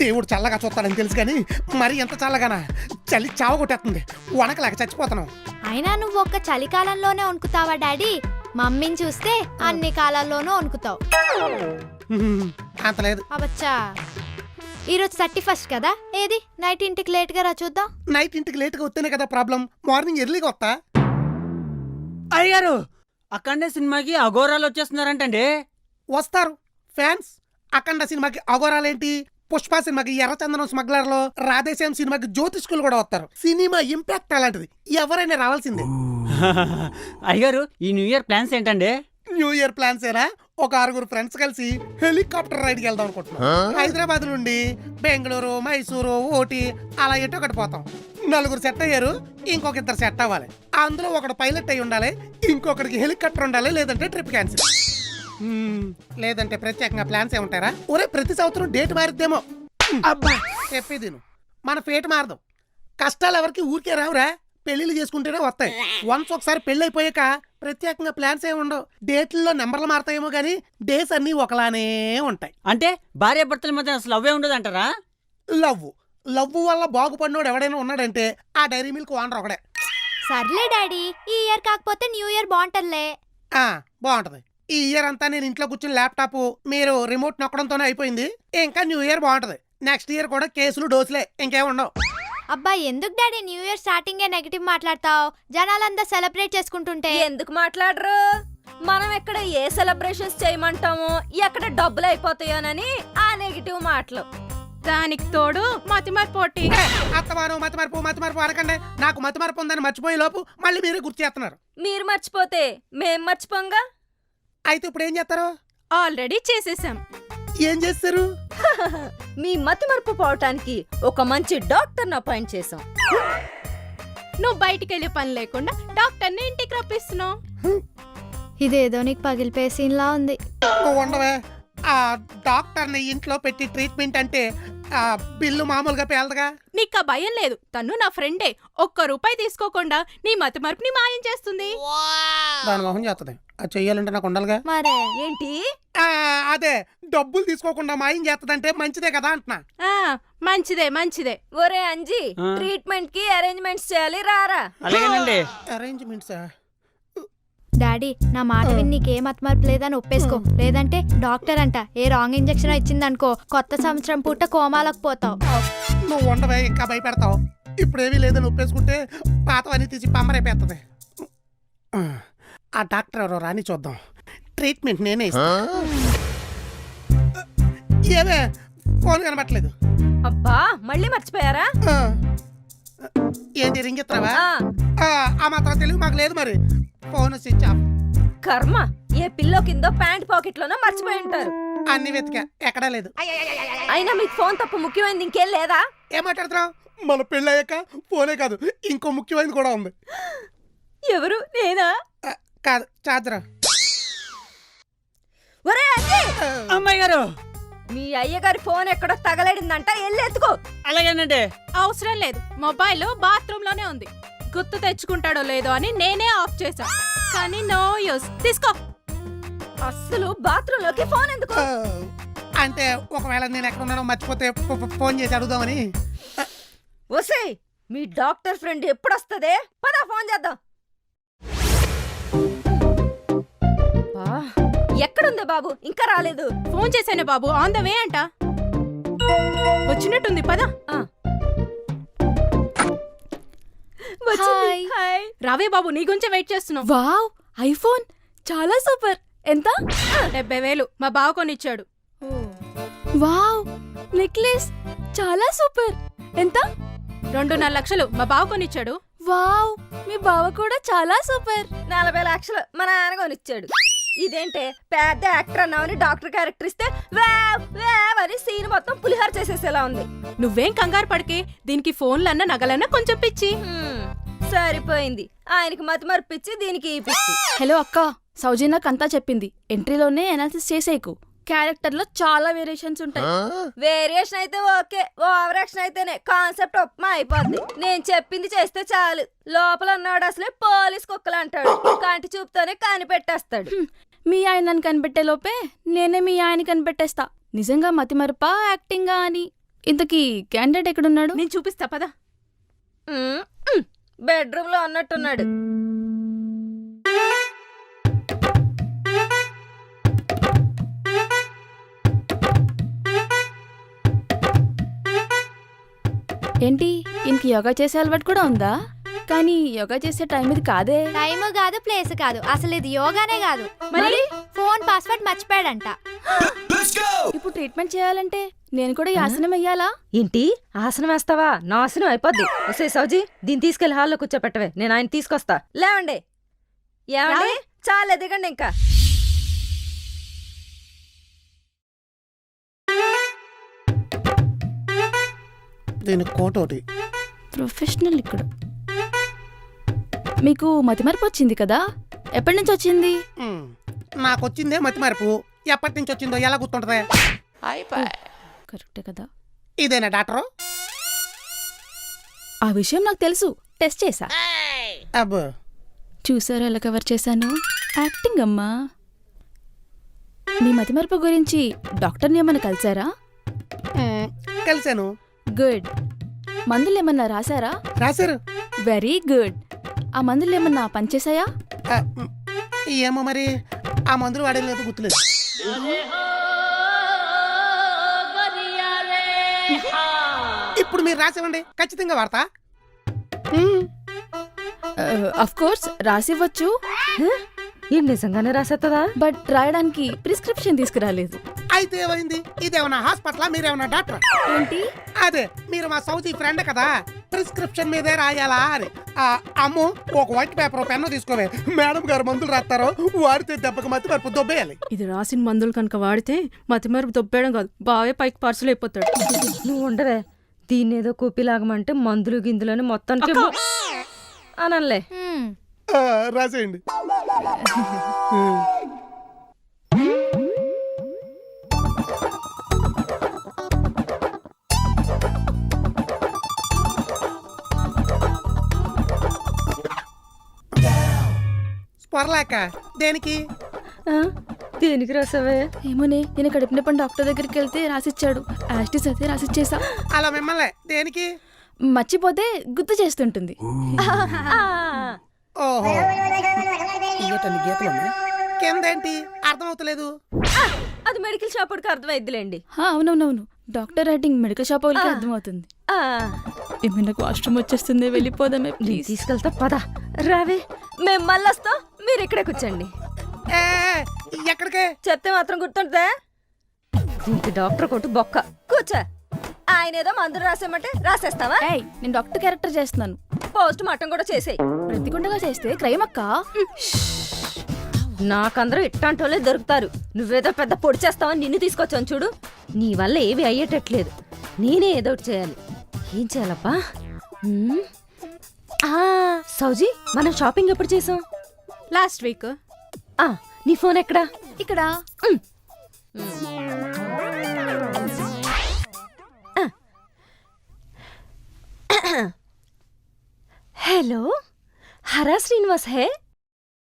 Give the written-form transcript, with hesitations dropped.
దేవుడు చల్లగా చూస్తాడని తెలుసు కానీ మరి ఎంత చల్లగానా చలి చావ కొట్టేస్తుంది వణకలేక చచ్చిపోతున్నావు. అయినా నువ్వు ఒక్క చలికాలంలోనే వణుకుతావా డాడీ? మమ్మీని చూస్తే అన్ని కాలాల్లోనూ వణుకుతావు. అంత లేదు. అవచ్చా, ఈరోజు 31st కదా, ఏది నైట్ ఇంటికి లేట్ గా రా చూద్దాం. నైట్ ఇంటికి లేట్గా వస్తేనే కదా ప్రాబ్లం, మార్నింగ్ ఎర్లీగా వస్తా. అయ్యారు అక్కడే సినిమాకి అఘోరాలు వచ్చేస్తున్నారంటండి. వస్తారు ఫ్యాన్స్. అఖండ సినిమాకి అఘోరాలేంటి, పుష్ప సినిమాకి ఎర్రచందనం స్మగ్లర్లో, రాధేశ్యామ్ సినిమాకి జ్యోతిష్కులు కూడా వస్తారు. సినిమా ఇంపాక్ట్ అలాంటిది, ఎవరైనా రావాల్సిందే. అయ్యారు ఈ న్యూ ఇయర్ ప్లాన్స్ ఏంటండి? న్యూ ఇయర్ ప్లాన్స్ ఏనా? ఒక 6 ఫ్రెండ్స్ కలిసి హెలికాప్టర్ రైడ్కి వెళ్దాం అనుకుంటున్నాం. హైదరాబాద్ నుండి బెంగళూరు, మైసూరు, ఊటీ అలా ఎటు ఒకటి పోతాం. 4 సెట్ అయ్యారు, ఇంకొక 2 సెట్ అవ్వాలి. అందులో ఒకడు పైలట్ అయి ఉండాలి, ఇంకొకరికి హెలికాప్టర్ ఉండాలి, లేదంటే ట్రిప్ క్యాన్సిల్. లేదంటే ప్రత్యేకంగా ప్లాన్స్ ఏముంటారా? ఒరే ప్రతి సంవత్సరం డేట్ మారిద్దేమో. అబ్బా చెప్పేది మన ఫేట్ మారదు. కష్టాలు ఎవరికి ఊరికే రావురా, పెళ్లిళ్ళు చేసుకుంటేనే వస్తాయి. వన్స్ ఒకసారి పెళ్లి అయిపోయాక ప్రత్యేకంగా ప్లాన్స్ ఏమి ఉండవు. డేట్లలో నెంబర్లు మారుతాయేమో కానీ డేస్ అన్నీ ఒకలానే ఉంటాయి. అంటే భార్య భర్తల మధ్య అసలు అవే ఉండదు అంటారా? లవ్ వల్ల బాగుపడినోడు ఎవడైనా ఉన్నాడంటే ఆ డైరీ మిల్క్ ఓనర్ ఒకడే. సర్లే డాడీ, ఈ ఇయర్ కాకపోతే న్యూ ఇయర్ బాగుంటదిలే. బాగుంటది. ఈ ఇయర్ అంతా నేను ఇంట్లో కూర్చుని ల్యాప్టాప్, మీరు రిమోట్ నొక్కడంతోనే అయిపోయింది. ఇంకా న్యూ ఇయర్ బాగుంటది. నెక్స్ట్ ఇయర్ కూడా కేసులు డోసులే, ఇంకేం ఉండవు. అబ్బా ఎందుకు డాడీ న్యూ ఇయర్ స్టార్టింగే నెగటివ్ మాట్లాడతావు? జనాలంతా సెలబ్రేట్ చేసుకుంటుంటే ఎందుకు మాట్లాడరు? మనం ఎక్కడ ఏ సెలబ్రేషన్స్ చేయమంటామో, ఎక్కడ డబ్బులు అయిపోతాయోనని ఆ నెగిటివ్ మాటలు. దానికి తోడు మతిమరుపు పోటీ. మతిమరుపు అనకండి. నాకు మతిమరుపు ఉందని మర్చిపోయే లోపు మళ్ళీ మీరే గుర్తు చేస్తున్నారు. మీరు మర్చిపోతే మేం మర్చిపోంగా. అయితే ఇప్పుడు ఏం చేస్తారు? ఆల్రెడీ చేసేసాం. ఏం చేస్తారు? మీ మతిమరుపు పోవటానికి ఒక మంచి డాక్టర్ని అపాయింట్ చేసాం. నువ్వు బయటికి వెళ్ళే పని లేకుండా డాక్టర్ని ఇంటికి రప్పిస్తున్నావు. ఇదేదో నీకు పగిలిపోయే సీన్ లా ఉంది. ఉండవే, ఆ డాక్టర్ని ఇంట్లో పెట్టి ట్రీట్మెంట్ అంటే బిల్లు మామూలుగా పేలదుగా. నీకు ఆ భయం లేదు. తను నా ఫ్రెండే, ₹1 తీసుకోకుండా నీ మతిమరుపుని మాయం చేస్తుంది. దాని మొహం చేస్తుంది. అది చెయ్యాలంటే నాకు ఉండాలిగా. మరే ఏంటి? అదే డబ్బులు తీసుకోకుండా మాయం చేస్తుందంటే మంచిదే కదా అంటున్నా. మంచిదే. ఒరే అంజీ, ట్రీట్మెంట్ కి అరేంజ్మెంట్స్ చేయాలి, రారా. అలాగేనండి. అరేంజ్మెంట్సా? డాడీ నా మాట విని నీకే మతిమరుపు లేదని ఒప్పేసుకో, లేదంటే డాక్టర్ అంట ఏ రాంగ్ ఇంజెక్షన్ ఇచ్చిందనుకో కొత్త సంవత్సరం పూట కోమాలకు పోతావు. నువ్వు ఉండవే, ఇంకా భయపెడతావు. ఇప్పుడేమీ లేదని ఒప్పేసుకుంటే పాతవన్నీ తీసి పంపరైపోతుంది. ఆ డాక్టర్ ఎవరో రాని చూద్దాం. ట్రీట్మెంట్ నేనే ఇస్తాను. ఏమే ఫోన్ కనబట్టలేదు. అబ్బా మళ్ళీ మర్చిపోయారా? ఏంటి రింగ్ ఎత్తావా? ఆ మాత్రం తెలివి మాకు లేదు. మరి ఫోన్ స్విచ్ ఆఫ్. కర్మ, ఏ పిల్లో కిందో ప్యాంట్ పాకెట్ లోనో మర్చిపోయి ఉంటారు. అన్ని వెతికా, ఎక్కడా లేదు. అయినా మీకు ఫోన్ తప్ప ముఖ్యమైనది ఇంకేం లేదా? ఏం మాట్లాడుతున్నావు? మన పెళ్ళయ్యాక ఫోనే కాదు ఇంకో ముఖ్యమైనది కూడా ఉంది. ఎవరు? నేనా? కాదు, చార్జరా. ఒరే అంజీ, అమ్మాయి గారు, మీ అయ్యగారి ఫోన్ ఎక్కడో తగలడిందంట, వెళ్ళి ఎత్తుకో. అలాగేనండి. అవసరం లేదు, మొబైల్ బాత్రూమ్ లోనే ఉంది. గుర్తు తెచ్చుకుంటాడో లేదో అని నేనే ఆఫ్ చేశా, కానీ నో యూస్. తీసుకో. అస్సలు బాత్రూమ్ లోకి ఫోన్ ఎందుకు? అంటే ఒకవేళ నేను ఎక్కడ ఉన్నానో మర్చిపోతే ఫోన్ చేసి అడుగుదామని. ఒసేయ్, మీ డాక్టర్ ఫ్రెండ్ ఎప్పుడు వస్తదే? పద ఫోన్ చేద్దాం. ఎక్కడుంది బాబు? ఇంకా రాలేదు. ఫోన్ చేశాను బాబు, ఆన్ ద వే అంట. వచ్చినట్టుంది, పద. హాయ్. రావే బాబు, నీ గురించే వెయిట్ చేస్తున్నావు. వావ్, ఐఫోన్ చాలా సూపర్. ఎంత? 70,000 మా బావ కొనిచ్చాడు. వావ్, నెక్లెస్ చాలా సూపర్. ఎంత? 2.5 లక్షలు మా బావ కొనిచ్చాడు. వావ్, మీ బావ కూడా చాలా సూపర్. 40 లక్షలు మా నాన్న కొనిచ్చాడు. ఇదేంటే పెద్ద యాక్టర్ అన్నావని డాక్టర్ క్యారెక్టర్ ఇస్తే వేవ్ వేవ్ అని సీన్ మొత్తం పులిహార చేసేసేలా ఉంది. నువ్వేం కంగారు పడికే, దీనికి ఫోన్లన్నా నగలన్నా కొంచెం పిచ్చి. సరిపోయింది, ఆయనకి మతి మరిపించి దీనికి ఈ పిచ్చి. హలో అక్క, సౌజన్యకంతా చెప్పింది. ఎంట్రీలోనే అనాలిసిస్ చేసేకు. క్యారెక్టర్ లో చాలా వేరియేషన్స్ ఉంటాయి. వేరియేషన్ అయితే ఓకే, ఓవర్ యాక్షన్ అయితేనే కాన్సెప్ట్ ఉప్మా అయిపోద్ది. నేను చెప్పింది చేస్తే చాలు. లోపల ఉన్నాడు అసలే పోలీస్ కుక్కలు అంటాడు, కంటి చూపుతోనే కనిపెట్టేస్తాడు. మీ ఆయన నన్ను కనిపెట్టే లోపే నేనే మీ ఆయన కనిపెట్టేస్తా. నిజంగా మతిమరపా యాక్టింగా అని. ఇంతకీ క్యాండిడేట్ ఎక్కడున్నాడు? నేను చూపిస్తా పదా. బెడ్రూమ్ లో అన్నట్టున్నాడు. ఏంటి ఇంక యోగా చేసే అలవాటు కూడా ఉందా? కానీ యోగా చేసే టైం ఇది కాదే. టైము కాదు, ప్లేస్ కాదు, అసలు ఇది యోగానే కాదు. మరి ఫోన్ పాస్వర్డ్ మర్చిపోయాడంట. ఇప్పుడు ట్రీట్మెంట్ చేయాలంటే నేను కూడా ఈ ఆసనం వెయ్యాలా? ఏంటి ఆసనం వేస్తావా? నాశనం అయిపోద్ది. ఒసే సౌజీ, దీన్ని తీసుకెళ్లి హాల్లో కూర్చోపెట్టవే, నేను ఆయన తీసుకొస్తా. లేవండి. ఏమండి, చాలా దిగండి ఇంకా. దీనికి కోట్ ఒకటి. ప్రొఫెషనల్ ఇక్కడ. మీకు మతిమరపు వచ్చింది కదా, ఎప్పటి నుంచి వచ్చింది? నాకు వచ్చిందే మతి మార్పు. ఎప్పటి నుంచి వచ్చిందో ఎలా గుర్తుంటదే? కరెక్టే కదా. ఇదేనా డాక్టరు? ఆ విషయం నాకు తెలుసు, టెస్ట్ చేశా. అబ్బో, చూసారా ఎలా కవర్ చేశాను? యాక్టింగ్ అమ్మా. మీ మతిమరపు గురించి డాక్టర్ని ఏమన్నా కలిసారా? కలిసాను. గుడ్. మందులు ఏమన్నా రాశారా? రాశారు. Very good. ఆ మందులు ఏమన్నా పనిచేసాయా? ఏమో మరి, ఆ మందులు వాడేది లేదు, గుర్తులేదు. ఇప్పుడు మీరు రాసివ్వండి, ఖచ్చితంగా వాడతా. అఫ్ కోర్స్ రాసివ్వచ్చు, ఏం నిజంగానే రాసేస్తుందా? బట్ రాయడానికి ప్రిస్క్రిప్షన్ తీసుకురాలేదు. అయితే ఏమైంది? ఇదేమన్నా హాస్పిటల్, మీరేమన్నా డాక్టర్? ఏంటి? అదే, మీరు మా సౌదీ ఫ్రెండ్ కదా, ప్రిస్క్రిప్షన్ మీదే రాయాలా అని. అమ్ము, ఒక వైట్ పేపర్ పెన్ను తీసుకోవే. మేడం గారు మందులు రాస్తారో, వాడితే దెబ్బకి మతి మరుపు దొబ్బేయాలి. ఇది రాసిన మందులు కనుక వాడితే మతిమరుపు దొబ్బేయడం కాదు, బావే పైకి పార్సల్ అయిపోతాడు. నువ్వు ఉండవే, దీన్ని ఏదో కూపిలాగమంటే మందులు గిందులని మొత్తానికి అనలే. రాసేయండి. స్పర్లాక దేనికి? దేనికి రాసావే? ఏమోనే, నేను కడుపు నొప్పి డాక్టర్ దగ్గరికి వెళ్తే రాసిచ్చాడు. యాస్టిస్ అయితే రాసిచ్చేసా. అలా మిమ్మల్ని దేనికి? మర్చిపోతే గుర్తు చేస్తుంటుంది. ఓహో, ఇయ్యటన్ని గీతలు ఉన్నాయి. కిందేంటి అర్థమవుతలేదు? అది మెడికల్ షాప్ వాడికి అర్థమైద్దిలేండి. అవునవునవును, డాక్టర్ రైటింగ్ మెడికల్ షాప్ వాళ్ళకి అర్థమవుతుంది. ఏమైనా వాష్రూమ్ వచ్చేస్తుంది, వెళ్ళిపోదామే ప్లీజ్. తీసుకెళ్తా పద. రావే, మేము మళ్ళీ వస్తాం, మీరు ఇక్కడే కూర్చోండి. ఎక్కడికే? చెప్తే మాత్రం గుర్తుంటుందా? దీనికి డాక్టర్ కొట్టు బొక్క. కూర్చో. ఆయన ఏదో మందులు రాసేమంటే రాసేస్తావా? ఏయ్, నేను డాక్టర్ క్యారెక్టర్ చేస్తున్నాను. పోస్ట్ మార్టం కూడా చేసేయి. ప్రతిగుండగా చేస్తే క్రైమ్ అక్క. నాకందరూ ఇట్టాంటోళ్ళే దొరుకుతారు. నువ్వేదో పెద్ద పొడి చేస్తావని నిన్ను తీసుకొచ్చాను చూడు. నీ వల్ల ఏవి అయ్యేటట్లేదు. నేనే ఏదో ఒకటి చేయాలి. ఏం చేయాలబ్బా? సౌజీ, మనం షాపింగ్ ఎప్పుడు చేసాం? Last week. నీ ఫోన్ ఎక్కడా? ఇక్కడ. हेलो, हरा श्रीनिवास है?